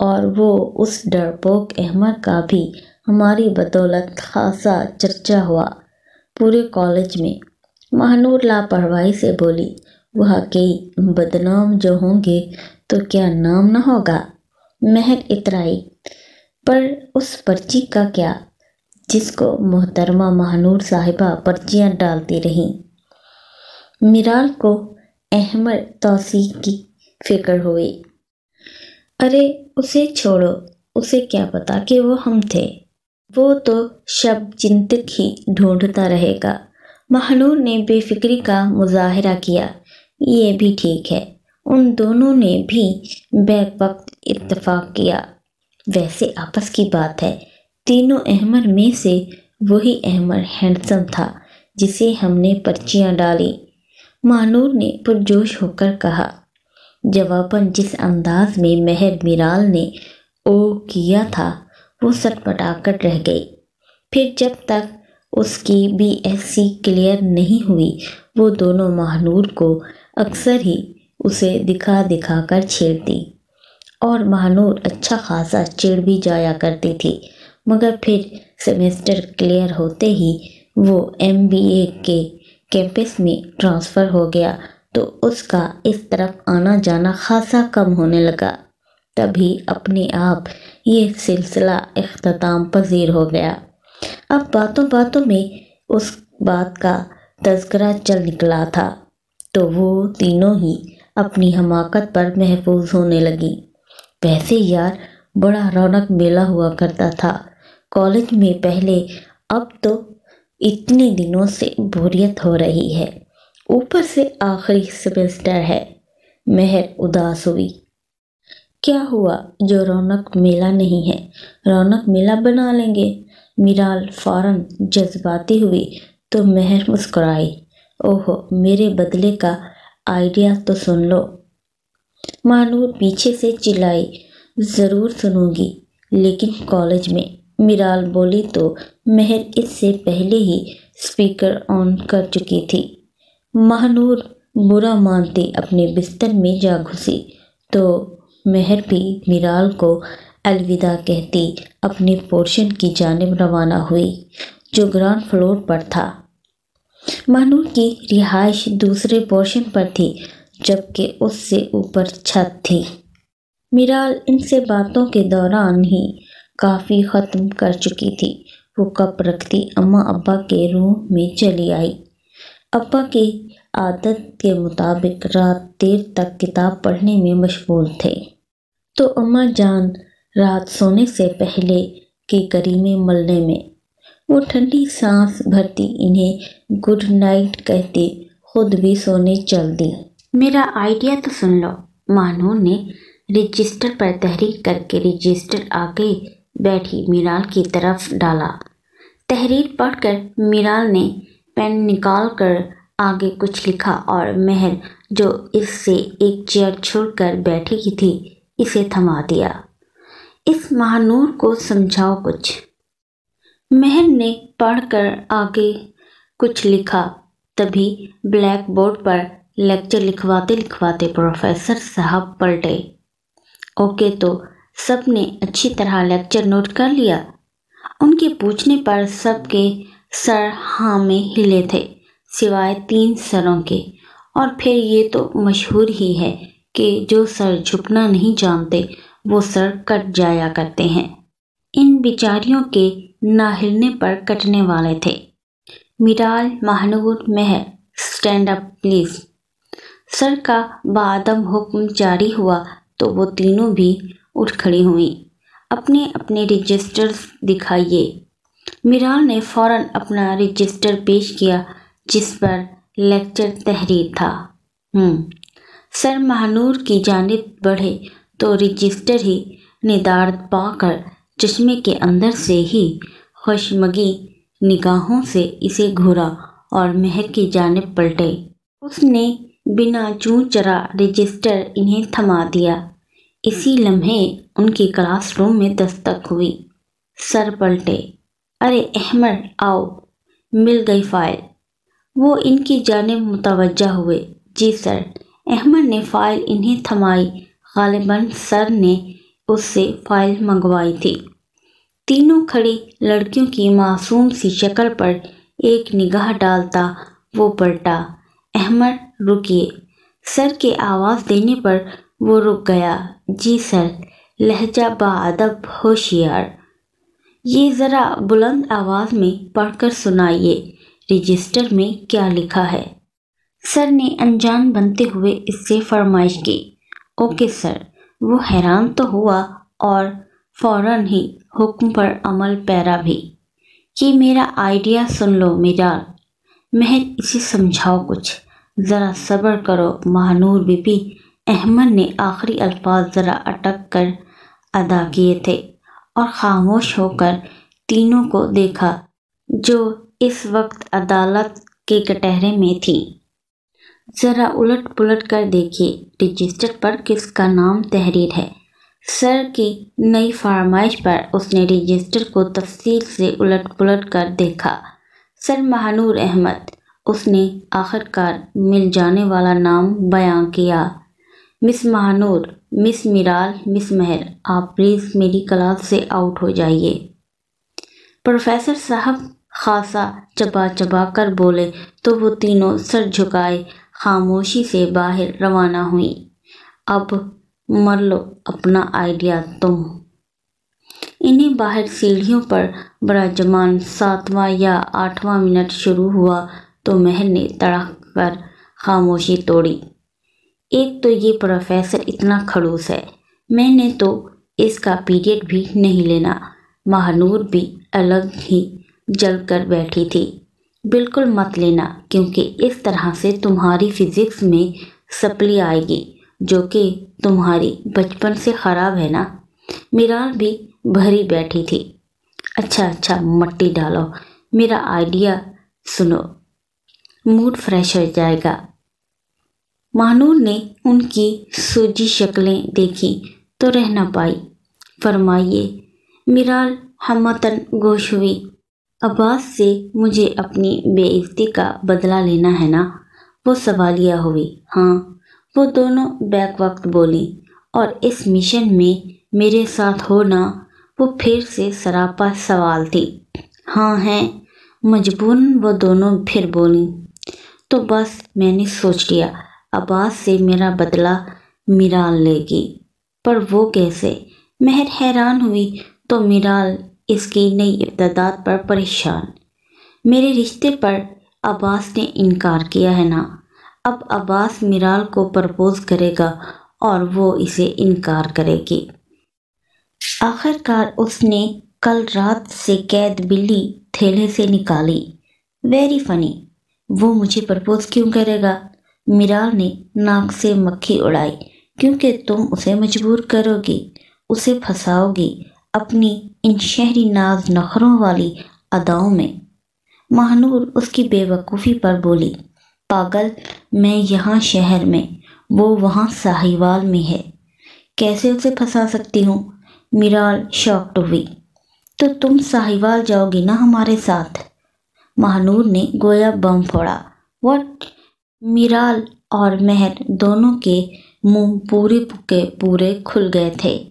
اور وہ اس ڈرپوک احمد کا بھی ہماری بدولت خاصا چرچا ہوا پورے کالج میں۔ مہنور لاپرواہی سے بولی، واقعی بدنام جو ہوں گے تو کیا نام نہ ہوگا؟ مہر اترائی، پر اس پرچی کا کیا جس کو محترمہ مہنور صاحبہ پرچیاں ڈالتی رہیں؟ میرال کو احمد توثیق کی فکر ہوئی۔ ارے اسے چھوڑو، اسے کیا پتا کہ وہ ہم تھے، وہ تو شب چنتک ہی ڈھونڈتا رہے گا۔ مہنور نے بے فکری کا مظاہرہ کیا۔ یہ بھی ٹھیک ہے۔ ان دونوں نے بھی بیک وقت اتفاق کیا۔ ویسے آپس کی بات ہے، تینوں احمد میں سے وہی احمد ہینڈسم تھا جسے ہم نے پرچیاں ڈالی، مہنور نے پرجوش ہو کر کہا۔ جواباً جس انداز میں مہر میرال نے او کیا تھا وہ سٹپٹا کر رہ گئی۔ پھر جب تک اس کی BSc کلیئر نہیں ہوئی وہ دونوں مہنور کو اکثر ہی اسے دکھا دکھا کر چھیڑتی، اور مہنور اچھا خاصا چڑ بھی جایا کرتی تھی، مگر پھر سیمسٹر کلیئر ہوتے ہی وہ MBA کے کیمپس میں ٹرانسفر ہو گیا تو اس کا اس طرف آنا جانا خاصا کم ہونے لگا۔ تبھی اپنے آپ یہ سلسلہ اختتام پذیر ہو گیا۔ اب باتوں باتوں میں اس بات کا تذکرہ چل نکلا تھا تو وہ تینوں ہی اپنی حماقت پر محفوظ ہونے لگی۔ ویسے یار بڑا رونق میلہ ہوا کرتا تھا کالج میں پہلے، اب تو اتنے دنوں سے بوریت ہو رہی ہے، اوپر سے آخری سیمسٹر ہے۔ مہر اداس ہوئی۔ کیا ہوا جو رونق میلہ نہیں ہے، رونق میلہ بنا لیں گے۔ میرال فوراً جذباتی ہوئی تو مہر مسکرائی۔ اوہو، میرے بدلے کا آئیڈیا تو سن لو۔ مہنور پیچھے سے چلائی، ضرور سنوں گی، لیکن کالج میں۔ میرال بولی تو مہر اس سے پہلے ہی اسپیکر آن کر چکی تھی۔ مہنور برا مانتی اپنے بستر میں جا گھسی تو مہر بھی میرال کو الوداع کہتی اپنے پورشن کی جانب روانہ ہوئی جو گراؤنڈ فلور پر تھا۔ مہنور کی رہائش دوسرے پورشن پر تھی جبکہ اس سے اوپر چھت تھی۔ میرال ان سے باتوں کے دوران ہی کافی ختم کر چکی تھی۔ وہ کپ رکھتی اماں ابا کے روم میں چلی آئی۔ ابا کی عادت کے مطابق رات دیر تک کتاب پڑھنے میں مشغول تھے، تو اماں جان رات سونے سے پہلے کے کریمے ملنے میں۔ وہ ٹھنڈی سانس بھرتی انہیں گڈ نائٹ کہتی خود بھی سونے چل دی۔ میرا آئیڈیا تو سن لو۔ مہنور نے رجسٹر پر تحریر کر کے رجسٹر آگے بیٹھی میرال کی طرف ڈالا۔ تحریر پڑھ کر میرال نے پین نکال کر آگے کچھ لکھا اور مہر جو اس سے ایک چیئر چھوڑ کر بیٹھی تھی اسے تھما دیا۔ اس مہنور کو سمجھاؤ کچھ۔ مہر نے پڑھ کر آگے کچھ لکھا۔ تبھی بلیک بورڈ پر لیکچر لکھواتے لکھواتے پروفیسر صاحب پلٹے۔ اوکے، تو سب نے اچھی طرح لیکچر نوٹ کر لیا؟ ان کے پوچھنے پر سب کے سر ہاں میں ہلے تھے سوائے 3 سروں کے، اور پھر یہ تو مشہور ہی ہے کہ جو سر جھکنا نہیں جانتے وہ سر کٹ جایا کرتے ہیں۔ ان بیچاریوں کے نہ ہلنے پر کٹنے والے تھے۔ میرال، مہنور، مہر، اسٹینڈ اپ پلیز۔ سر کا بعدم حکم جاری ہوا تو وہ تینوں بھی اٹھ کھڑی ہوئیں۔ اپنے اپنے رجسٹرز دکھائیے۔ میرال نے فوراً اپنا رجسٹر پیش کیا جس پر لیکچر تحریر تھا۔ سر مہنور کی جانب بڑھے تو رجسٹر ہی ندارت پا کر چشمے کے اندر سے ہی خشمگی نگاہوں سے اسے گھورا اور مہر کی جانب پلٹے۔ اس نے بنا چوں چرا رجسٹر انہیں تھما دیا۔ اسی لمحے ان کی کلاس روم میں دستک ہوئی۔ سر پلٹے۔ ارے احمد آؤ، مل گئی فائل۔ وہ ان کی جانب متوجہ ہوئے۔ جی سر۔ احمد نے فائل انہیں تھمائی۔ غالباً سر نے اس سے فائل منگوائی تھی۔ تینوں کھڑی لڑکیوں کی معصوم سی شکل پر ایک نگاہ ڈالتا وہ پلٹا، احمد رکیے۔ سر کے آواز دینے پر وہ رک گیا۔ جی سر، لہجہ باادب ہوشیار۔ یہ ذرا بلند آواز میں پڑھ کر سنائیے، رجسٹر میں کیا لکھا ہے؟ سر نے انجان بنتے ہوئے اس سے فرمائش کی۔ Okay sir. وہ حیران تو ہوا اور فوراً ہی حکم پر عمل پیرا بھی۔ یہ میرا آئیڈیا سن لو میرال، مہر اسے سمجھاؤ کچھ، ذرا صبر کرو مہانور بی بی۔ احمد نے آخری الفاظ ذرا اٹک کر ادا کیے تھے اور خاموش ہو کر تینوں کو دیکھا جو اس وقت عدالت کے کٹہرے میں تھیں۔ ذرا الٹ پلٹ کر دیکھیے رجسٹر پر کس کا نام تحریر ہے۔ سر کی نئی فرمائش پر اس نے رجسٹر کو تفصیل سے الٹ پلٹ کر دیکھا۔ سر مہانور احمد، اس نے آخرکار مل جانے والا نام بیان کیا۔ مس مہانور، مس میرال، مس مہر، آپ پلیز میری کلاس سے آؤٹ ہو جائیے۔ پروفیسر صاحب خاصا چبا چبا کر بولے تو وہ تینوں سر جھکائے خاموشی سے باہر روانہ ہوئیں۔ اب مر لو اپنا آئیڈیا تم۔ انہیں باہر سیڑھیوں پر براجمان 7واں یا 8واں منٹ شروع ہوا تو مہر نے تڑک کر خاموشی توڑی۔ ایک تو یہ پروفیسر اتنا کھڑوس ہے، میں نے تو اس کا پیریڈ بھی نہیں لینا۔ مہانور بھی الگ ہی جل کر بیٹھی تھی۔ بالکل مت لینا، کیونکہ اس طرح سے تمہاری فزکس میں سپلی آئے گی جو کہ تمہاری بچپن سے خراب ہے نا۔ میرال بھی بھری بیٹھی تھی۔ اچھا مٹی ڈالو، میرا آئیڈیا سنو، موڈ فریش ہو جائے گا۔ مہانور نے ان کی سوجی شکلیں دیکھی تو رہ نہ پائی۔ فرمائیے۔ میرال ہمتاً گوش ہوئی۔ عباس سے مجھے اپنی بے عزتی کا بدلہ لینا ہے نا؟ وہ سوالیہ ہوئی۔ ہاں، وہ دونوں بیک وقت بولیں۔ اور اس مشن میں میرے ساتھ ہونا؟ وہ پھر سے سراپا سوال تھی۔ ہاں ہیں، مجبوراً وہ دونوں پھر بولیں۔ تو بس میں نے سوچ لیا، عباس سے میرا بدلہ میرال لے گی۔ پر وہ کیسے؟ مہر حیران ہوئی تو میرال اس کی نئی ابتداء پر پریشان۔ میرے رشتے پر عباس نے انکار کیا ہے نا، اب عباس میرال کو پرپوز کرے گا اور وہ اسے انکار کرے گی۔ آخرکار اس نے کل رات سے قید بلی تھیلے سے نکالی۔ Very funny. وہ مجھے پرپوز کیوں کرے گا؟ میرال نے ناک سے مکھی اڑائی۔ کیونکہ تم اسے مجبور کرو گی، اسے پھنساؤ گی اپنی ان شہری ناز نخروں والی اداؤں میں۔ مہانور اس کی بے وقوفی پر بولی۔ پاگل، میں یہاں شہر میں، وہ وہاں ساہیوال میں ہے، کیسے اسے پھنسا سکتی ہوں؟ میرال شاکڈ ہوئی۔ تو تم ساہیوال جاؤ گی نا ہمارے ساتھ؟ مہانور نے گویا بم پھوڑا۔ واٹ؟ میرال اور مہر دونوں کے منہ پورے کے پورے کھل گئے تھے۔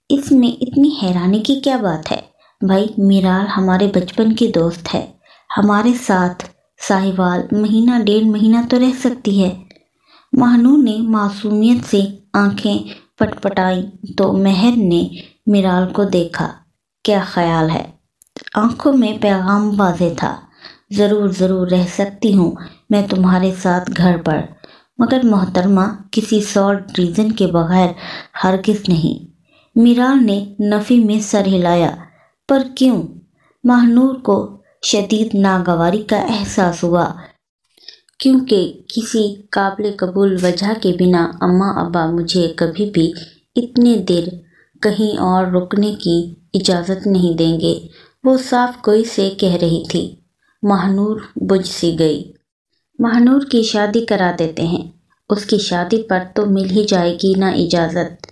اس میں اتنی حیرانی کی کیا بات ہے؟ بھائی، میرال ہمارے بچپن کی دوست ہے، ہمارے ساتھ ساہیوال مہینہ ڈیڑھ مہینہ تو رہ سکتی ہے۔ مہانور نے معصومیت سے آنکھیں پٹ پٹائیں تو مہر نے میرال کو دیکھا۔ کیا خیال ہے؟ آنکھوں میں پیغام واضح تھا۔ ضرور رہ سکتی ہوں میں تمہارے ساتھ گھر پر، مگر محترمہ کسی سالڈ ریزن کے بغیر ہرگز نہیں۔ میرال نے نفی میں سر ہلایا۔ پر کیوں؟ مہانور کو شدید ناگواری کا احساس ہوا، کیونکہ کسی قابل قبول وجہ کے بنا اماں ابا مجھے کبھی بھی اتنے دیر کہیں اور رکنے کی اجازت نہیں دیں گے۔ وہ صاف کوئی سے کہہ رہی تھی۔ مہانور بجھ سی گئی۔ مہانور کی شادی کرا دیتے ہیں، اس کی شادی پر تو مل ہی جائے گی نا اجازت،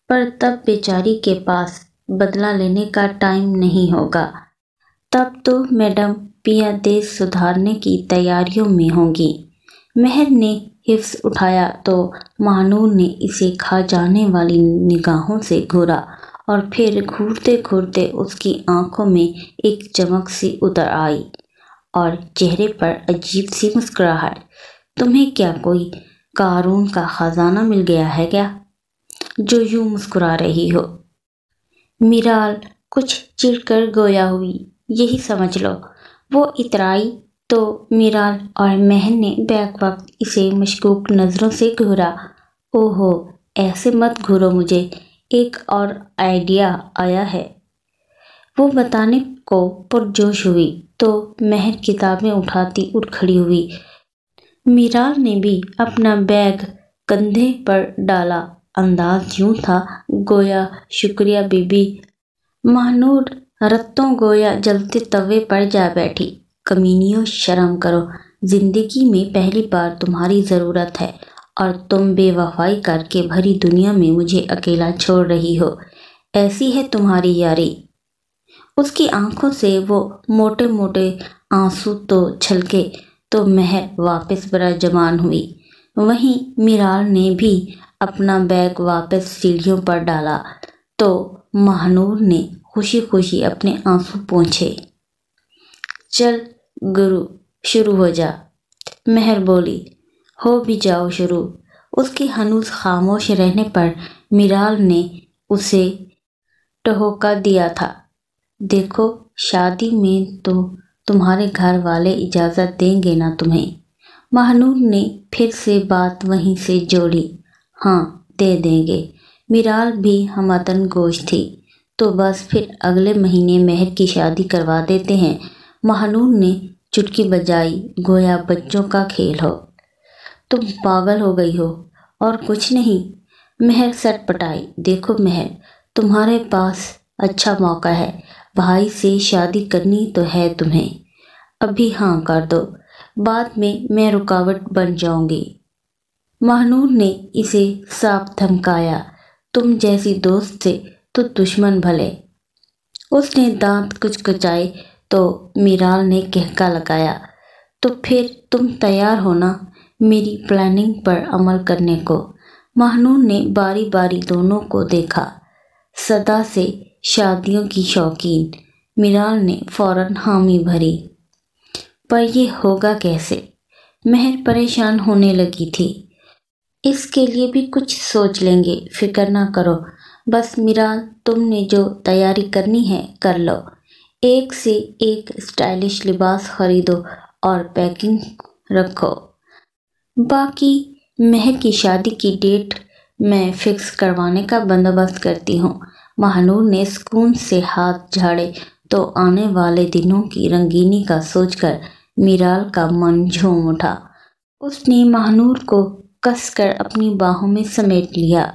پر تب بیچاری کے پاس بدلہ لینے کا ٹائم نہیں ہوگا۔ تب تو میڈم پیا دیش سدھارنے کی تیاریوں میں ہوں گی۔ مہر نے حفظ اٹھایا تو مہانور نے اسے کھا جانے والی نگاہوں سے گھورا اور پھر گھورتے گھورتے اس کی آنکھوں میں ایک چمک سی اتر آئی اور چہرے پر عجیب سی مسکراہٹ۔ تمہیں کیا کوئی قارون کا خزانہ مل گیا ہے کیا جو یوں مسکرا رہی ہو؟ میرال کچھ چڑ کر گویا ہوئی، یہی سمجھ لو۔ وہ اترائی تو میرال اور مہر نے بیک وقت اسے مشکوک نظروں سے گھورا۔ اوہو، ایسے مت گھورو مجھے، ایک اور آئیڈیا آیا ہے، وہ بتانے کو پرجوش ہوئی تو مہر کتابیں اٹھاتی اٹھ کھڑی ہوئی۔ میرال نے بھی اپنا بیگ کندھے پر ڈالا، انداز یوں تھا گویا شکریہ بی بی۔ مہنور رتوں گویا جلتے توے پر جا بیٹھی۔ کمینیوں، شرم کرو، زندگی میں پہلی بار تمہاری ضرورت ہے اور تم بے وفائی کر کے بھری دنیا میں مجھے اکیلا چھوڑ رہی ہو، ایسی ہے تمہاری یاری؟ اس کی آنکھوں سے وہ موٹے موٹے آنسو تو چھلکے تو مہر واپس براجمان ہوئی۔ وہیں میرال نے بھی اپنا بیگ واپس سیڑھیوں پر ڈالا تو مہنور نے خوشی خوشی اپنے آنسو پونچھے۔ چل گرو، شروع ہو جا، مہر بولی۔ ہو بھی جاؤ شروع۔ اس کے ہنوز خاموش رہنے پر میرال نے اسے ٹہوکا دیا تھا۔ دیکھو، شادی میں تو تمہارے گھر والے اجازت دیں گے نا تمہیں؟ مہنور نے پھر سے بات وہیں سے جوڑی۔ ہاں، دے دیں گے۔ میرال بھی ہمدن گوش تھی۔ تو بس پھر اگلے مہینے مہر کی شادی کروا دیتے ہیں۔ مہنور نے چٹکی بجائی گویا بچوں کا کھیل ہو۔ تم پاگل ہو گئی ہو اور کچھ نہیں؟ مہر سٹ پٹائی۔ دیکھو مہر، تمہارے پاس اچھا موقع ہے، بھائی سے شادی کرنی تو ہے تمہیں، ابھی ہاں کر دو، بعد میں رکاوٹ بن جاؤں گی۔ مہنور نے اسے صاف دھمکایا۔ تم جیسی دوست سے تو دشمن بھلے۔ اس نے دانت کچکچائے تو میرال نے کہکا لگایا۔ تو پھر تم تیار ہو نا میری پلاننگ پر عمل کرنے کو؟ مہنور نے باری باری دونوں کو دیکھا۔ صدا سے شادیوں کی شوقین، میرال نے فوراً حامی بھری۔ پر یہ ہوگا کیسے؟ مہر پریشان ہونے لگی تھی۔ اس کے لیے بھی کچھ سوچ لیں گے، فکر نہ کرو۔ بس میرال، تم نے جو تیاری کرنی ہے کر لو، ایک سے ایک اسٹائلش لباس خریدو اور پیکنگ رکھو۔ باقی مہر کی شادی کی ڈیٹ میں فکس کروانے کا بندوبست کرتی ہوں۔ مہنور نے سکون سے ہاتھ جھاڑے تو آنے والے دنوں کی رنگینی کا سوچ کر میرال کا من جھوم اٹھا۔ اس نے مہنور کو کس کر اپنی باہوں میں سمیٹ لیا۔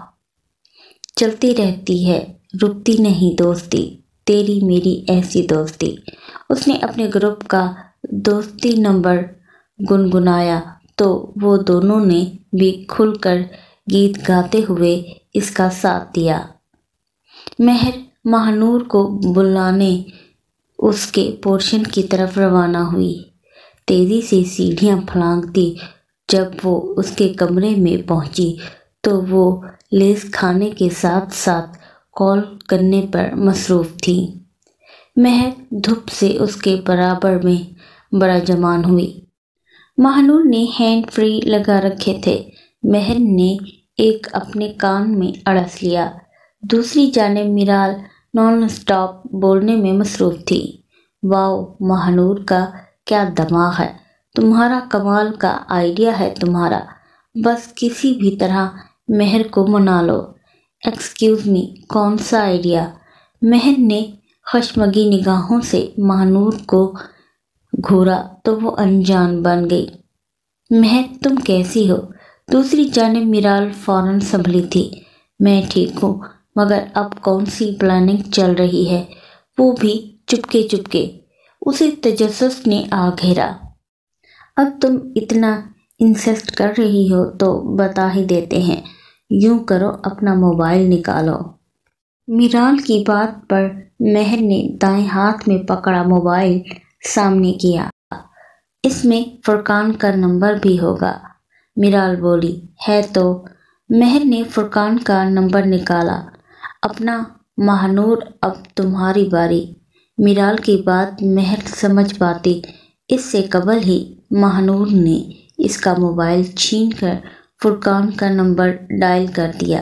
چلتی رہتی ہے، رکتی نہیں دوستی، تیری میری ایسی دوستی۔ اس نے اپنے گروپ کا دوستی نمبر گنگنایا تو وہ دونوں نے بھی کھل کر گیت گاتے ہوئے اس کا ساتھ دیا۔ مہر مہنور کو بلانے اس کے پورشن کی طرف روانہ ہوئی، تیزی سے سیڑھیاں پھلانگتی۔ جب وہ اس کے کمرے میں پہنچی تو وہ لیز کھانے کے ساتھ ساتھ کال کرنے پر مصروف تھی۔ مہر دھوپ سے اس کے برابر میں براجمان ہوئی۔ مہنور نے ہینڈ فری لگا رکھے تھے۔ مہر نے ایک اپنے کان میں اڑس لیا، دوسری جانب میرال نان اسٹاپ بولنے میں مصروف تھی۔ واؤ، مہنور کا کیا دماغ ہے، تمہارا کمال کا آئیڈیا ہے تمہارا، بس کسی بھی طرح مہر کو منا لو۔ ایکسکیوز می، کون سا آئیڈیا؟ مہر نے خشمگی نگاہوں سے مہنور کو گھورا تو وہ انجان بن گئی۔ مہر، تم کیسی ہو؟ دوسری جانب میرال فوراً سنبھلی تھی۔ میں ٹھیک ہوں، مگر اب کون سی پلاننگ چل رہی ہے؟ وہ بھی چپکے چپکے۔ اسے تجسس نے آ گھیرا۔ اب تم اتنا انسسٹ کر رہی ہو تو بتا ہی دیتے ہیں۔ یوں کرو، اپنا موبائل نکالو۔ میرال کی بات پر مہر نے دائیں ہاتھ میں پکڑا موبائل سامنے کیا۔ اس میں فرقان کا نمبر بھی ہوگا، میرال بولی۔ ہے تو۔ مہر نے فرقان کا نمبر نکالا۔ اپنا مہنور اب تمہاری باری۔ میرال کی بات مہر سمجھ پاتی اس سے قبل ہی مہنور نے اس کا موبائل چھین کر فرقان کا نمبر ڈائل کر دیا۔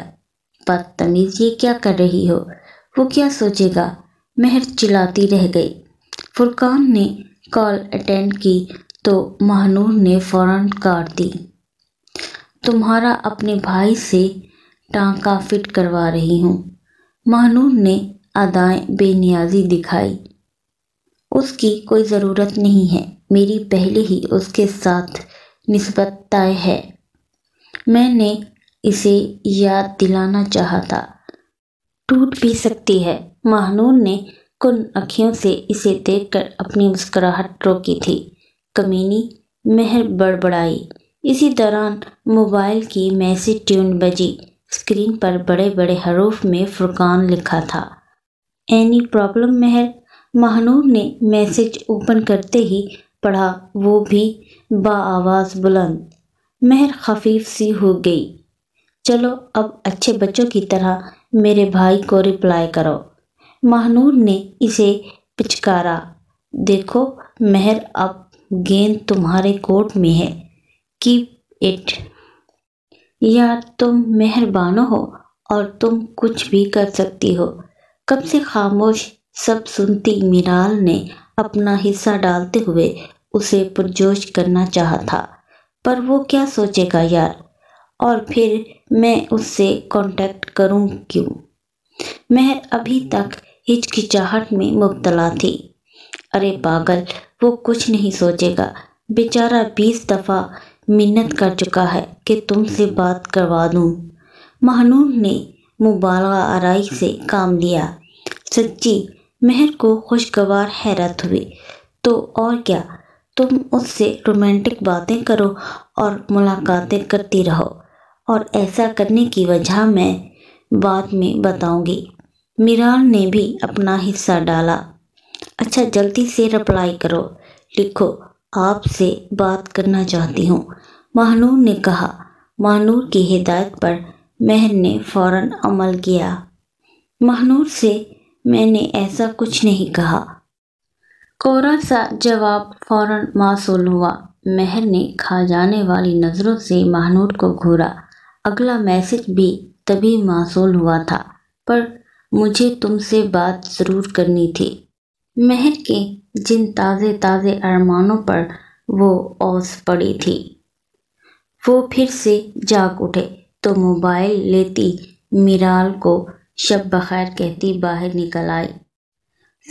بدتمیز، یہ کیا کر رہی ہو؟ وہ کیا سوچے گا؟ مہر چلاتی رہ گئی۔ فرقان نے کال اٹینڈ کی تو مہنور نے فوراً کاٹ دی۔ تمہارا اپنے بھائی سے ٹانکا فٹ کروا رہی ہوں۔ مہنور نے ادائیں بے نیازی دکھائی۔ اس کی کوئی ضرورت نہیں ہے، میری پہلے ہی اس کے ساتھ نسبت طے ہے۔ میں نے اسے یاد دلانا چاہا تھا۔ ٹوٹ بھی سکتی ہے۔ مہنور نے کن آنکھوں سے اسے دیکھ کر اپنی مسکراہٹ روکی تھی۔ کمینی، مہر بڑبڑائی۔ اسی دوران موبائل کی میسج ٹیون بجی۔ اسکرین پر بڑے بڑے حروف میں فرقان لکھا تھا۔ اینی پرابلم مہر؟ مہنور نے میسج اوپن کرتے ہی پڑھا، وہ بھی بآواز بلند۔ مہر خفیف سی ہو گئی۔ چلو اب اچھے بچوں کی طرح میرے بھائی کو رپلائی کرو۔ مہنور نے اسے پچکارا۔ دیکھو مہر، اب گیند تمہارے کورٹ میں ہے، کیپ اٹ۔ یار تم مہربان ہو اور تم کچھ بھی کر سکتی ہو۔ کب سے خاموش سب سنتی میرال نے اپنا حصہ ڈالتے ہوئے اسے پرجوش کرنا چاہا تھا، پر وہ کیا سوچے گا یار، اور پھر میں اس سے کانٹیکٹ کروں کیوں؟ مہر ابھی تک ہچکچاہٹ میں مبتلا تھی۔ ارے پاگل، وہ کچھ نہیں سوچے گا، بیچارہ 20 دفعہ منت کر چکا ہے کہ تم سے بات کروا دوں۔ مہنور نے مبالغہ آرائی سے کام لیا۔ سچی؟ مہر کو خوشگوار حیرت ہوئی۔ تو اور کیا، تم اس سے رومانٹک باتیں کرو اور ملاقاتیں کرتی رہو، اور ایسا کرنے کی وجہ میں بعد میں بتاؤں گی۔ میرال نے بھی اپنا حصہ ڈالا۔ اچھا جلدی سے رپلائی کرو، لکھو آپ سے بات کرنا چاہتی ہوں، مہنور نے کہا۔ مہنور کی ہدایت پر مہر نے فوراً عمل کیا۔ مہنور سے میں نے ایسا کچھ نہیں کہا۔ کوڑا سا جواب فوراً موصول ہوا۔ مہر نے کھا جانے والی نظروں سے مہنور کو گھورا۔ اگلا میسج بھی تبھی موصول ہوا تھا، پر مجھے تم سے بات ضرور کرنی تھی۔ مہر کے جن تازے تازے ارمانوں پر وہ اوس پڑی تھی، وہ پھر سے جاگ اٹھے تو موبائل لیتی میرال کو شب بخیر کہتی باہر نکل آئی۔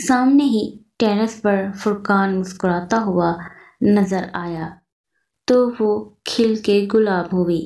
سامنے ہی ٹیرس پر فرقان مسکراتا ہوا نظر آیا تو وہ کھل کے گلاب ہوئی۔